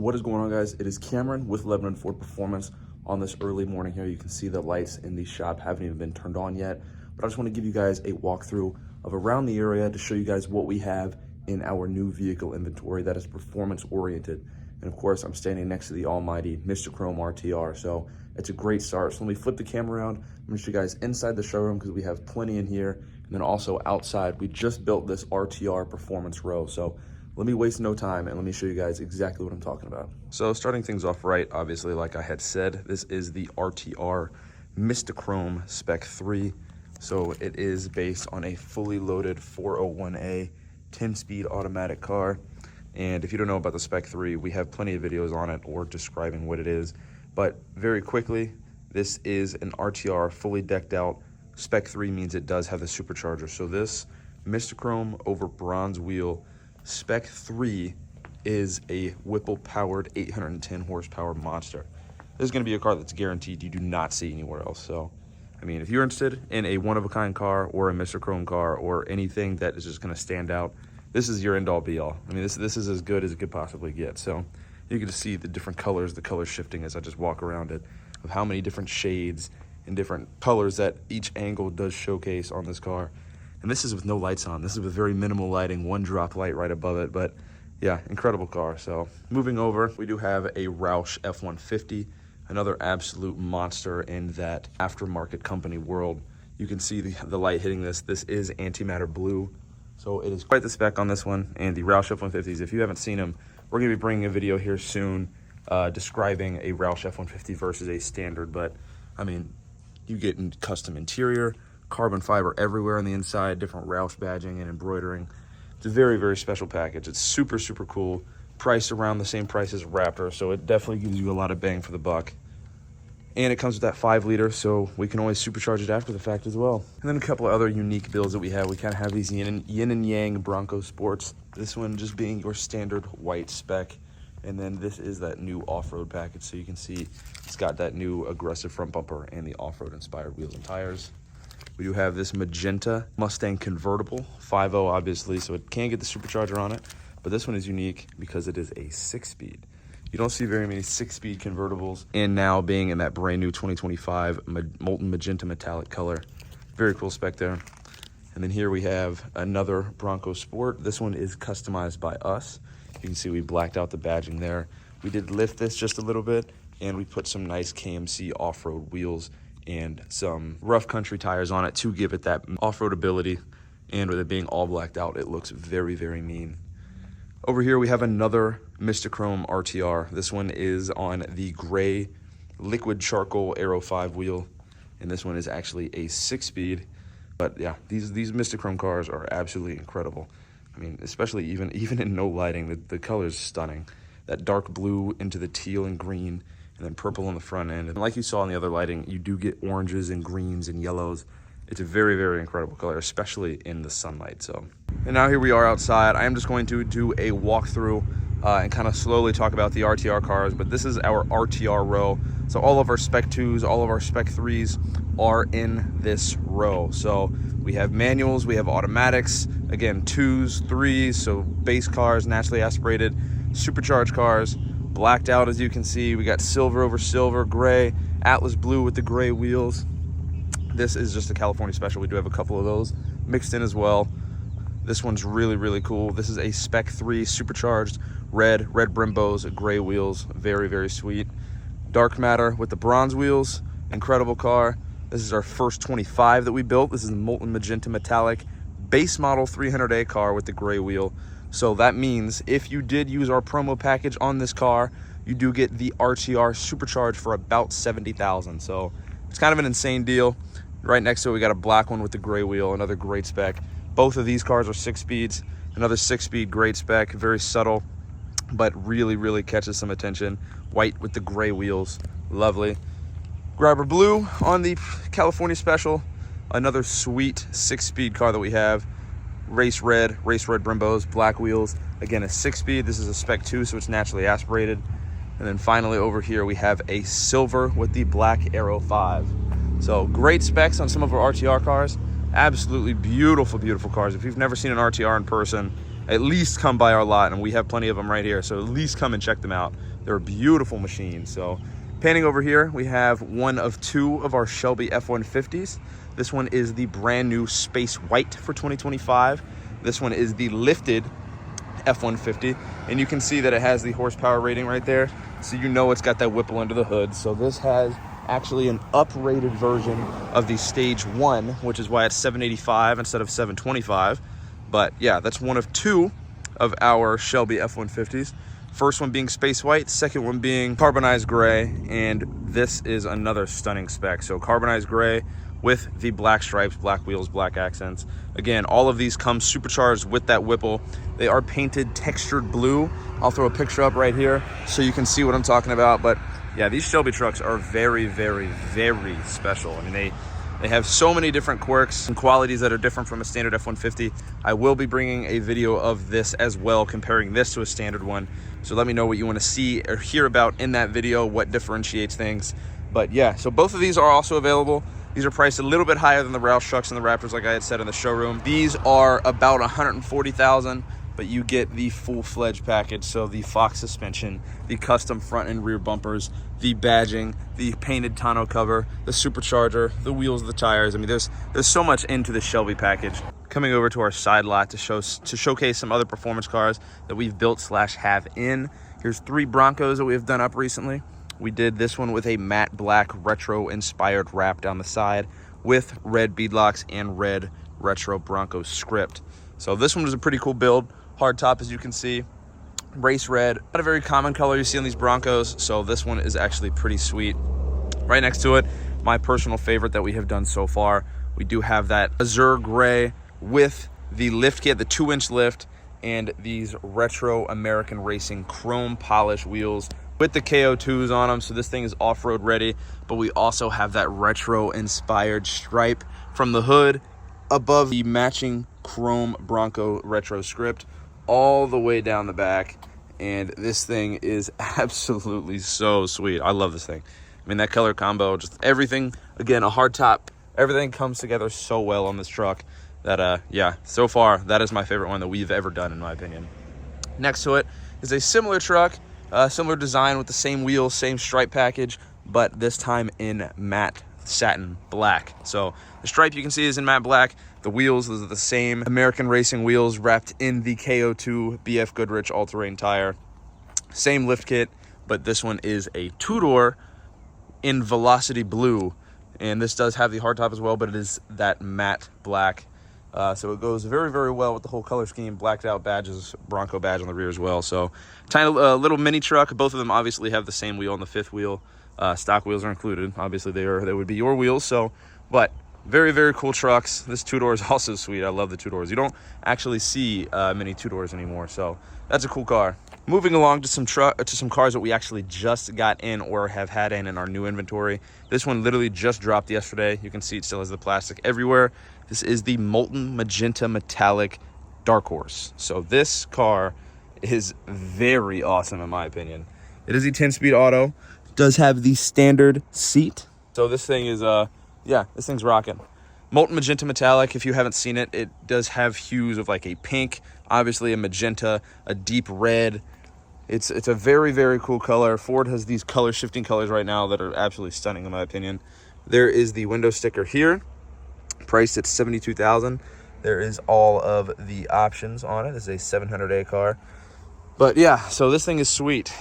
What is going on, guys? It is Cameron with Lebanon Ford Performance on this early morning here. You can see the lights in the shop haven't even been turned on yet, but I just want to give you guys a walkthrough of around the area to show you guys what we have in our new vehicle inventory that is performance oriented. And of course, I'm standing next to the almighty Mr. Chrome RTR, so it's a great start. So let me flip the camera around. I'm gonna show you guys inside the showroom because we have plenty in here, and then also outside. We just built this RTR performance row, so let me waste no time and let me show you guys exactly what I'm talking about. So starting things off right, obviously, like I had said, this is the RTR Mr. Chrome Spec 3. So it is based on a fully loaded 401A 10-speed automatic car. And if you don't know about the Spec 3, we have plenty of videos on it or describing what it is. But very quickly, this is an RTR fully decked out. Spec 3 means it does have the supercharger. So this Mr. Chrome over bronze wheel Spec 3 is a Whipple-powered 810 horsepower monster. This is going to be a car that's guaranteed you do not see anywhere else. So, I mean, if you're interested in a one-of-a-kind car or a Mr. Chrome car or anything that is just going to stand out, this is your end-all be-all. I mean, this is as good as it could possibly get. So you can just see the different colors, the color shifting as I just walk around it, of how many different shades and different colors that each angle does showcase on this car. And this is with no lights on. This is with very minimal lighting, one drop light right above it. But yeah, incredible car. So moving over, we do have a Roush F-150, another absolute monster in that aftermarket company world. You can see the light hitting this. This is antimatter blue. So it is quite the spec on this one. And the Roush F-150s, if you haven't seen them, we're gonna be bringing a video here soon describing a Roush F-150 versus a standard. But I mean, you get in custom interior, carbon fiber everywhere on the inside, different Roush badging and embroidering. It's a very, very special package. It's super, super cool. Priced around the same price as Raptor, so it definitely gives you a lot of bang for the buck. And it comes with that 5-liter, so we can always supercharge it after the fact as well. And then a couple of other unique builds that we have. We kind of have these yin and yang Bronco Sports. This one just being your standard white spec. And then this is that new off-road package, so you can see it's got that new aggressive front bumper and the off-road inspired wheels and tires. We do have this magenta Mustang convertible, 5.0 obviously, so it can get the supercharger on it. But this one is unique because it is a 6-speed. You don't see very many 6-speed convertibles, and now being in that brand new 2025 molten magenta metallic color. Very cool spec there. And then here we have another Bronco Sport. This one is customized by us. You can see we blacked out the badging there. We did lift this just a little bit, and we put some nice KMC off-road wheels and some rough country tires on it to give it that off-road ability. And with it being all blacked out, it looks very, very mean. Over here, we have another Mr. Chrome RTR. This one is on the gray liquid charcoal Aero 5 wheel. And this one is actually a 6-speed. But yeah, these Mr. Chrome cars are absolutely incredible. I mean, especially even in no lighting, the color is stunning. That dark blue into the teal and green, and then purple on the front end. And like you saw in the other lighting, you do get oranges and greens and yellows. It's a very, very incredible color, especially in the sunlight. So, and now here we are outside. I am just going to do a walkthrough and kind of slowly talk about the RTR cars, but this is our RTR row. So all of our Spec 2s, all of our Spec 3s are in this row. So we have manuals, we have automatics, again, 2s, 3s, so base cars, naturally aspirated, supercharged cars, blacked out as you can see. We got silver over silver, gray, Atlas blue with the gray wheels. This is just a California special. We do have a couple of those mixed in as well. This one's really, really cool. This is a Spec 3 supercharged red Brembos, gray wheels, very, very sweet. Dark matter with the bronze wheels, incredible car. This is our first 25 that we built. This is a molten magenta metallic base model 300A car with the gray wheel. So that means if you did use our promo package on this car, you do get the RTR supercharged for about $70,000. So it's kind of an insane deal. Right next to it, we got a black one with the gray wheel, another great spec. Both of these cars are 6-speeds, another 6-speed, great spec, very subtle, but really, really catches some attention. White with the gray wheels, lovely. Grabber blue on the California special, another sweet 6-speed car that we have. Race red Brembos, black wheels. Again, a 6-speed. This is a Spec 2, so it's naturally aspirated. And then finally over here, we have a silver with the black Aero 5. So great specs on some of our RTR cars. Absolutely beautiful, beautiful cars. If you've never seen an RTR in person, at least come by our lot, and we have plenty of them right here. So at least come and check them out. They're a beautiful machine. So panning over here, we have one of two of our Shelby F-150s. This one is the brand new Space White for 2025. This one is the lifted F-150, and you can see that it has the horsepower rating right there, so you know it's got that Whipple under the hood. So this has actually an uprated version of the Stage 1, which is why it's 785 instead of 725. But yeah, that's one of two of our Shelby F-150s. First one being Space White, second one being carbonized gray, and this is another stunning spec. So carbonized gray with the black stripes, black wheels, black accents. Again, all of these come supercharged with that Whipple. They are painted textured blue. I'll throw a picture up right here so you can see what I'm talking about. But yeah, these Shelby trucks are very, very, very special. I mean, they have so many different quirks and qualities that are different from a standard F-150. I will be bringing a video of this as well, comparing this to a standard one. So let me know what you want to see or hear about in that video, what differentiates things. But yeah, so both of these are also available. These are priced a little bit higher than the Roush trucks and the Raptors, like I had said in the showroom. These are about $140,000, but you get the full-fledged package. So the Fox suspension, the custom front and rear bumpers, the badging, the painted tonneau cover, the supercharger, the wheels, the tires. I mean, there's so much into the Shelby package. Coming over to our side lot to showcase some other performance cars that we've built / have in. Here's 3 Broncos that we have done up recently. We did this one with a matte black retro inspired wrap down the side with red beadlocks and red retro Bronco script. So this one was a pretty cool build. Hard top, as you can see, race red, not a very common color you see on these Broncos. So this one is actually pretty sweet. Right next to it, my personal favorite that we have done so far, we do have that azure gray with the lift kit, the 2-inch lift, and these retro American Racing chrome polish wheels with the KO2s on them. So this thing is off-road ready, but we also have that retro inspired stripe from the hood above the matching chrome Bronco retro script all the way down the back. And this thing is absolutely so sweet. I love this thing. I mean, that color combo, just everything, again, a hard top, everything comes together so well on this truck that yeah, so far that is my favorite one that we've ever done, in my opinion. Next to it is a similar truck, similar design with the same wheels, same stripe package, but this time in matte satin black. So the stripe you can see is in matte black. The wheels, those are the same American Racing wheels wrapped in the KO2 BF Goodrich all-terrain tire. Same lift kit, but this one is a 2-door in Velocity blue. And this does have the hardtop as well, but it is that matte black. So it goes very, very well with the whole color scheme. Blacked out badges, Bronco badge on the rear as well. So tiny little mini truck. Both of them obviously have the same wheel on the 5th wheel. Stock wheels are included. Obviously they would be your wheels. So, but very, very cool trucks. This 2-door is also sweet. I love the 2-doors. You don't actually see many 2-doors anymore. So that's a cool car. Moving along to some cars that we actually just got in or have had in our new inventory. This one literally just dropped yesterday. You can see it still has the plastic everywhere. This is the Molten Magenta Metallic Dark Horse. So this car is very awesome in my opinion. It is a 10-speed auto. It does have the standard seat. So this thing is, yeah, this thing's rocking. Molten Magenta Metallic, if you haven't seen it, it does have hues of like a pink, obviously a magenta, a deep red. It's a very, very cool color. Ford has these color shifting colors right now that are absolutely stunning in my opinion. There is the window sticker here, priced at $72,000. There is all of the options on it. It's a 700A car. But yeah, so this thing is sweet.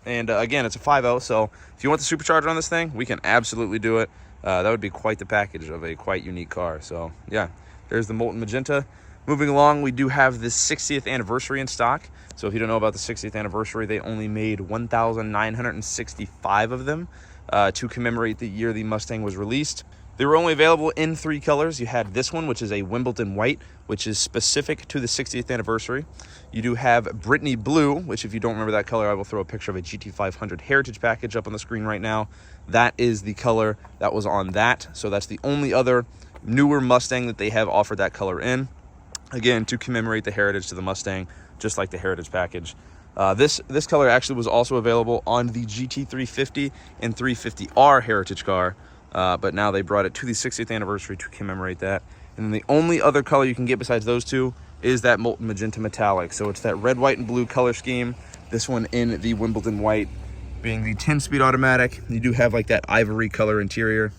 And again, it's a 5.0, so if you want the supercharger on this thing, we can absolutely do it. That would be quite the package of a quite unique car. So yeah, there's the Molten Magenta. Moving along, we do have the 60th anniversary in stock. So if you don't know about the 60th anniversary, they only made 1,965 of them to commemorate the year the Mustang was released. They were only available in 3 colors. You had this one, which is a Wimbledon white, which is specific to the 60th anniversary. You do have Brittany blue, which if you don't remember that color, I will throw a picture of a GT500 Heritage package up on the screen right now. That is the color that was on that. So that's the only other newer Mustang that they have offered that color in. Again, to commemorate the heritage to the Mustang, just like the Heritage package. This color actually was also available on the GT350 and 350R Heritage car. But now they brought it to the 60th anniversary to commemorate that. And then the only other color you can get besides those two is that Molten Magenta Metallic. So it's that red, white, and blue color scheme. This one in the Wimbledon white. being the 10-speed automatic. You do have like that ivory color interior.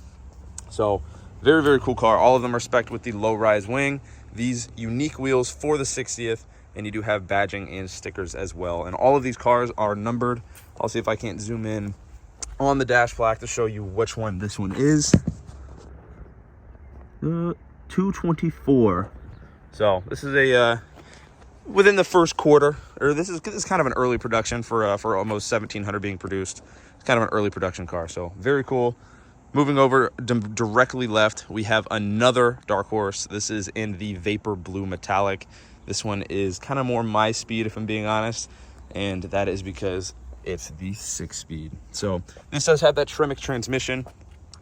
So very, very cool car. All of them are spec'd with the low-rise wing, these unique wheels for the 60th, and you do have badging and stickers as well. And all of these cars are numbered. I'll see if I can't zoom in on the dash plaque to show you which one this one is. 224. So this is a within the first quarter, or this is kind of an early production for almost 1,700 being produced. It's kind of an early production car, so very cool. Moving over directly left, we have another dark horse. This is in the Vapor Blue Metallic. This one is kind of more my speed, if I'm being honest, and that is because it's the 6-speed. So this does have that Tremec transmission.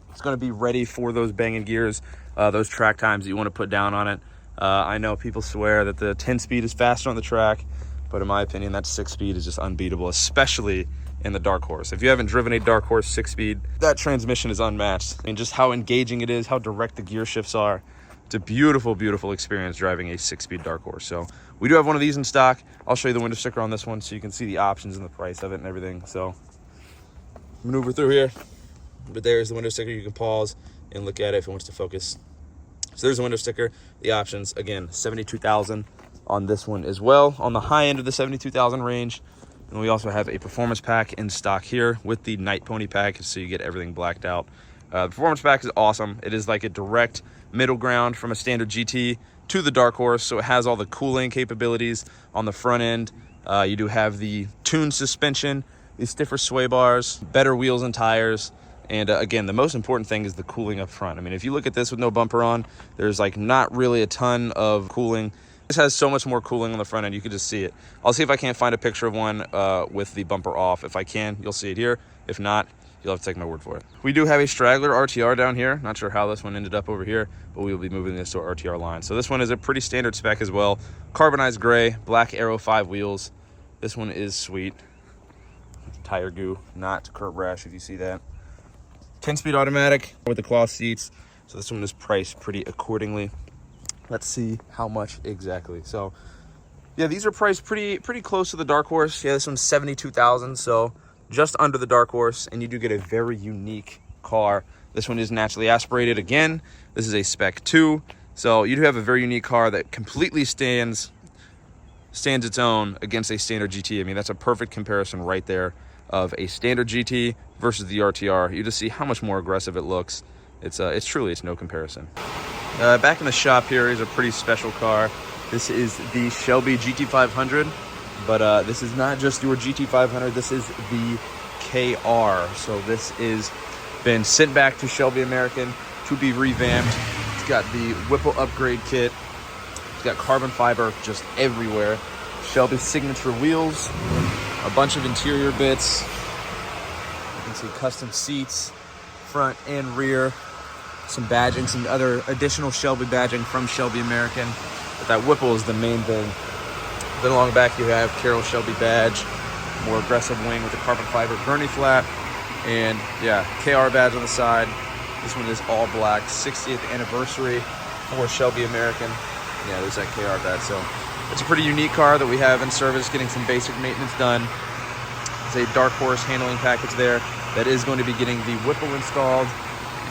It's going to be ready for those banging gears, those track times that you want to put down on it. I know people swear that the 10-speed is faster on the track, but in my opinion, that 6-speed is just unbeatable, especially in the dark horse. If you haven't driven a dark horse 6-speed, that transmission is unmatched. And just how engaging it is, how direct the gear shifts are. It's a beautiful, beautiful experience driving a 6-speed dark horse. So we do have one of these in stock. I'll show you the window sticker on this one so you can see the options and the price of it and everything. So maneuver through here, but there's the window sticker. You can pause and look at it if it wants to focus. So there's the window sticker. The options, again, $72,000 on this one as well, on the high end of the $72,000 range. And we also have a performance pack in stock here with the Night Pony pack, so you get everything blacked out. The performance pack is awesome. It is like a direct middle ground from a standard GT to the dark horse, so it has all the cooling capabilities on the front end. You do have the tuned suspension, the stiffer sway bars, better wheels and tires. And again, the most important thing is the cooling up front. I mean, if you look at this with no bumper on, there's like not really a ton of cooling. This has so much more cooling on the front end, you can just see it. I'll see if I can't find a picture of one with the bumper off. If I can, you'll see it here. If not, you'll have to take my word for it. We do have a straggler RTR down here. Not sure how this one ended up over here, but we will be moving this to our RTR line. So this one is a pretty standard spec as well. Carbonized gray, black Aero 5 wheels. This one is sweet. Tire goo, not Kurt Rash if you see that. 10-speed automatic with the cloth seats. So this one is priced pretty accordingly. Let's see how much exactly. So yeah, these are priced pretty close to the dark horse. Yeah, this one's $72,000, so just under the dark horse, and you do get a very unique car. This one is naturally aspirated. Again, this is a spec 2, so you do have a very unique car that completely stands its own against a standard GT. I mean, that's a perfect comparison right there of a standard GT versus the RTR. You just see how much more aggressive it looks. It's truly no comparison. Back in the shop here is a pretty special car. This is the Shelby GT500, but this is not just your GT500. This is the KR. So this is been sent back to Shelby American to be revamped. It's got the Whipple upgrade kit. It's got carbon fiber just everywhere. Shelby signature wheels, a bunch of interior bits. You can see custom seats, front and rear. Some badging, some other additional Shelby badging from Shelby American. But that Whipple is the main thing. Then along the back you have Carroll Shelby badge, more aggressive wing with the carbon fiber gurney flap, and yeah, KR badge on the side. This one is all black, 60th anniversary for Shelby American. Yeah, there's that KR badge. So it's a pretty unique car that we have in service, getting some basic maintenance done. There's a dark horse handling package there that is going to be getting the Whipple installed.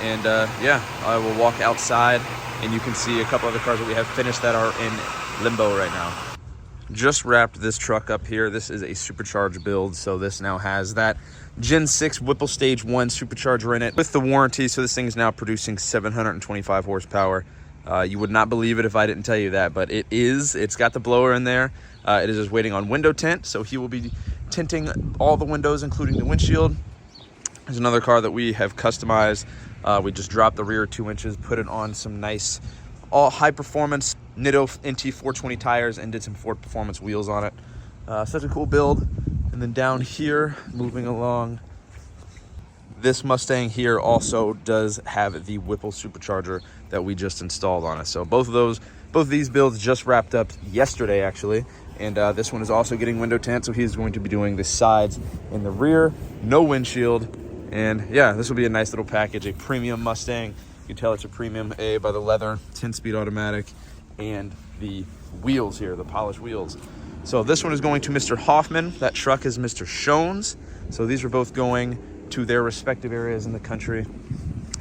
And yeah, I will walk outside and you can see a couple other cars that we have finished that are in limbo right now. Just wrapped this truck up here. This is a supercharged build, so this now has that Gen 6 Whipple Stage 1 supercharger in it with the warranty. So this thing is now producing 725 horsepower. You would not believe it if I didn't tell you that, but it is. It's got the blower in there. It is just waiting on window tint, so he will be tinting all the windows, including the windshield. There's another car that we have customized. We just dropped the rear 2 inches, put it on some nice, all high performance Nitto NT 420 tires, and did some Ford Performance wheels on it. Such a cool build. And then down here, moving along, this Mustang here also does have the Whipple supercharger that we just installed on it. So both of these builds just wrapped up yesterday, actually. And this one is also getting window tint, so he's going to be doing the sides and the rear, no windshield. And yeah, this will be a nice little package, a premium Mustang. You can tell it's a premium A by the leather, 10-speed automatic, and the wheels here, the polished wheels. So this one is going to Mr. Hoffman. That truck is Mr. Shones. So these are both going to their respective areas in the country.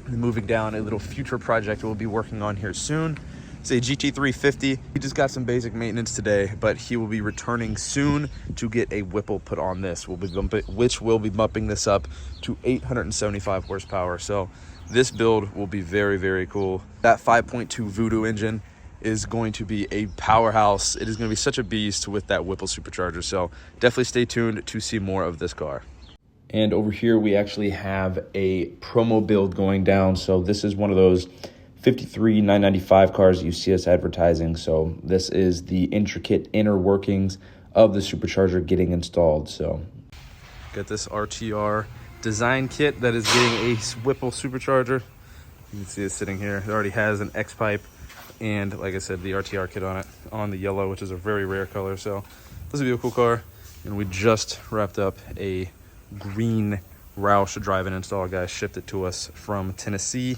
And moving down a little future project we'll be working on here soon. It's a GT350. He just got some basic maintenance today, but he will be returning soon to get a Whipple put on this. Which will be bumping this up to 875 horsepower. So this build will be very, very cool. That 5.2 Voodoo engine is going to be a powerhouse. It is going to be such a beast with that Whipple supercharger. So definitely stay tuned to see more of this car. And over here, we actually have a promo build going down. So this is one of those 53 995 cars you see us advertising. So this is the intricate inner workings of the supercharger getting installed. So got this RTR design kit that is getting a Whipple supercharger. You can see it sitting here. It already has an X pipe and, like I said, the RTR kit on it, on the yellow, which is a very rare color. So this will be a cool car. And we just wrapped up a green Roush drive and install. Guy shipped it to us from Tennessee,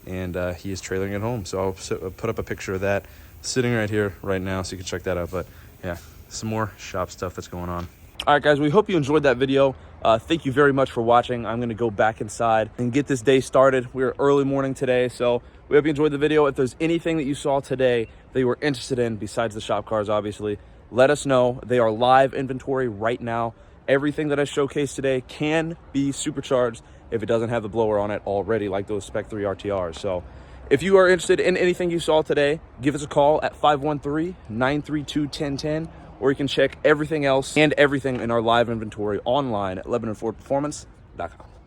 and he is trailering it home. So I'll put up a picture of that sitting right here right now so you can check that out. But yeah, some more shop stuff that's going on. All right, guys, we hope you enjoyed that video. Thank you very much for watching. I'm going to go back inside and get this day started. We're early morning today, so we hope you enjoyed the video. If there's anything that you saw today that you were interested in besides the shop cars, obviously, let us know. They are live inventory right now. Everything that I showcased today can be supercharged if it doesn't have the blower on it already, like those Spec 3 RTRs. So if you are interested in anything you saw today, give us a call at 513-932-1010, or you can check everything else and everything in our live inventory online at LebanonFordPerformance.com.